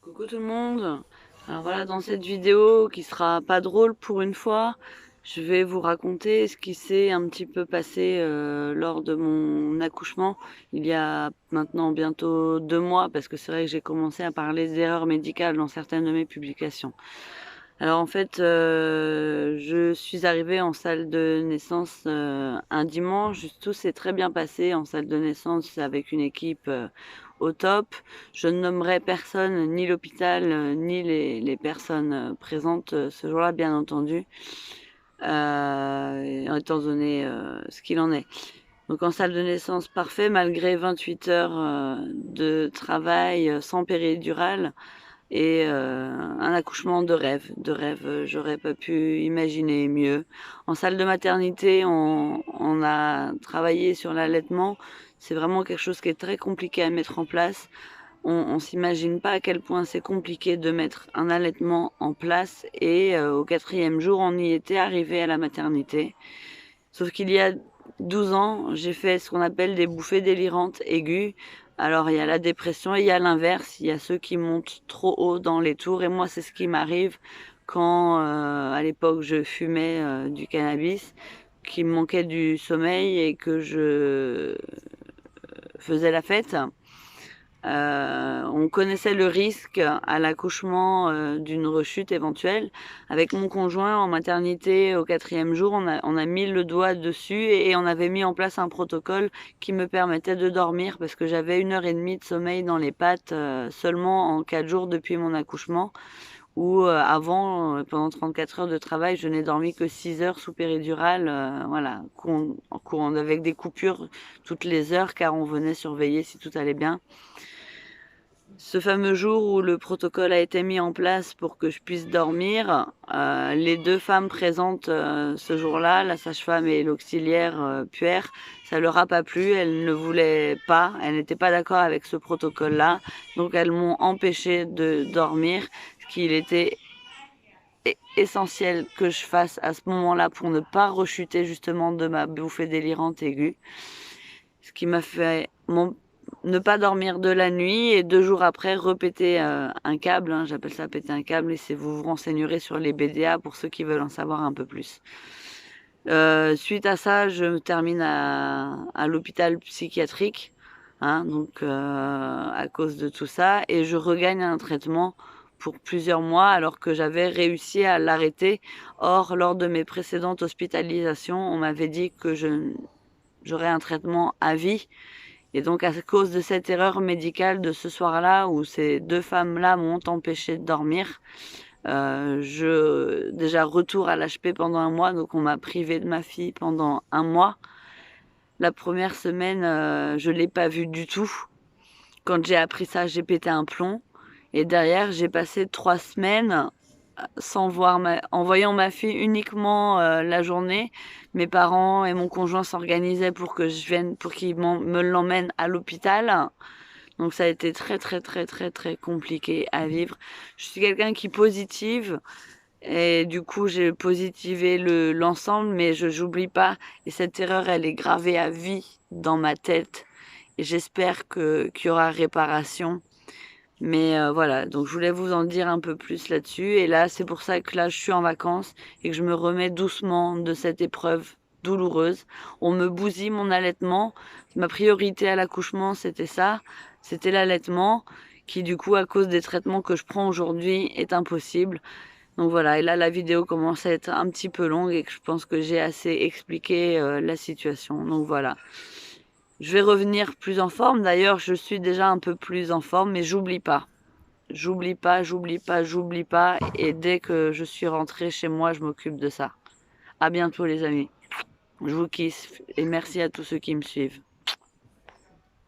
Coucou tout le monde. Alors voilà, dans cette vidéo qui sera pas drôle pour une fois, je vais vous raconter ce qui s'est un petit peu passé lors de mon accouchement il y a maintenant bientôt 2 mois, parce que c'est vrai que j'ai commencé à parler d'erreurs médicales dans certaines de mes publications. Alors en fait, je suis arrivée en salle de naissance un dimanche. Tout s'est très bien passé en salle de naissance avec une équipe au top. Je ne nommerai personne, ni l'hôpital, ni les personnes présentes ce jour-là, bien entendu, étant donné ce qu'il en est. Donc en salle de naissance, parfait, malgré 28 heures de travail sans péridurale. Et un accouchement de rêve, j'aurais pas pu imaginer mieux. En salle de maternité, on a travaillé sur l'allaitement. C'est vraiment quelque chose qui est très compliqué à mettre en place. On s'imagine pas à quel point c'est compliqué de mettre un allaitement en place. Et au 4e jour, on y était arrivé à la maternité. Sauf qu'il y a 12 ans, j'ai fait ce qu'on appelle des bouffées délirantes aiguës. Alors il y a la dépression et il y a l'inverse, il y a ceux qui montent trop haut dans les tours, et moi c'est ce qui m'arrive quand à l'époque je fumais du cannabis, qu'il me manquait du sommeil et que je faisais la fête. On connaissait le risque à l'accouchement d'une rechute éventuelle. Avec mon conjoint en maternité au 4e jour, on a mis le doigt dessus et on avait mis en place un protocole qui me permettait de dormir, parce que j'avais 1 heure et demie de sommeil dans les pattes seulement en 4 jours depuis mon accouchement, où avant, pendant 34 heures de travail, je n'ai dormi que 6 heures sous péridurale, voilà, en courant avec des coupures toutes les heures, car on venait surveiller si tout allait bien. Ce fameux jour où le protocole a été mis en place pour que je puisse dormir, les 2 femmes présentes ce jour-là, la sage-femme et l'auxiliaire puère, ça leur a pas plu, elles ne voulaient pas, elles n'étaient pas d'accord avec ce protocole-là, donc elles m'ont empêché de dormir, ce qu'il était essentiel que je fasse à ce moment-là pour ne pas rechuter justement de ma bouffée délirante aiguë, ce qui m'a fait ne pas dormir de la nuit et 2 jours après repéter un câble, hein, j'appelle ça péter un câble, et c'est vous vous renseignerez sur les BDA pour ceux qui veulent en savoir un peu plus. Suite à ça, je me termine à l'hôpital psychiatrique, hein, donc à cause de tout ça, et je regagne un traitement pour plusieurs mois alors que j'avais réussi à l'arrêter. Or, lors de mes précédentes hospitalisations, on m'avait dit que j'aurais un traitement à vie. Et donc à cause de cette erreur médicale de ce soir-là, où ces 2 femmes-là m'ont empêché de dormir, déjà retour à l'HP pendant un mois, donc on m'a privé de ma fille pendant un mois. La première semaine, je l'ai pas vue du tout. Quand j'ai appris ça, j'ai pété un plomb. Et derrière, j'ai passé 3 semaines en voyant ma fille uniquement la journée. Mes parents et mon conjoint s'organisaient pour que je vienne, pour qu'ils me l'emmènent à l'hôpital. Donc ça a été très très très très très compliqué à vivre. Je suis quelqu'un qui positive, et du coup j'ai positivé l'ensemble, mais j'oublie pas, et cette erreur elle est gravée à vie dans ma tête, et j'espère qu'il y aura réparation. Mais voilà, donc je voulais vous en dire un peu plus là-dessus. Et là, c'est pour ça que là, je suis en vacances et que je me remets doucement de cette épreuve douloureuse. On me bousille mon allaitement. Ma priorité à l'accouchement, c'était ça. C'était l'allaitement, qui du coup, à cause des traitements que je prends aujourd'hui, est impossible. Donc voilà, et là, la vidéo commence à être un petit peu longue et que je pense que j'ai assez expliqué la situation. Donc voilà. Je vais revenir plus en forme. D'ailleurs, je suis déjà un peu plus en forme, mais j'oublie pas. J'oublie pas, j'oublie pas, j'oublie pas. Et dès que je suis rentrée chez moi, je m'occupe de ça. À bientôt les amis. Je vous kiffe et merci à tous ceux qui me suivent.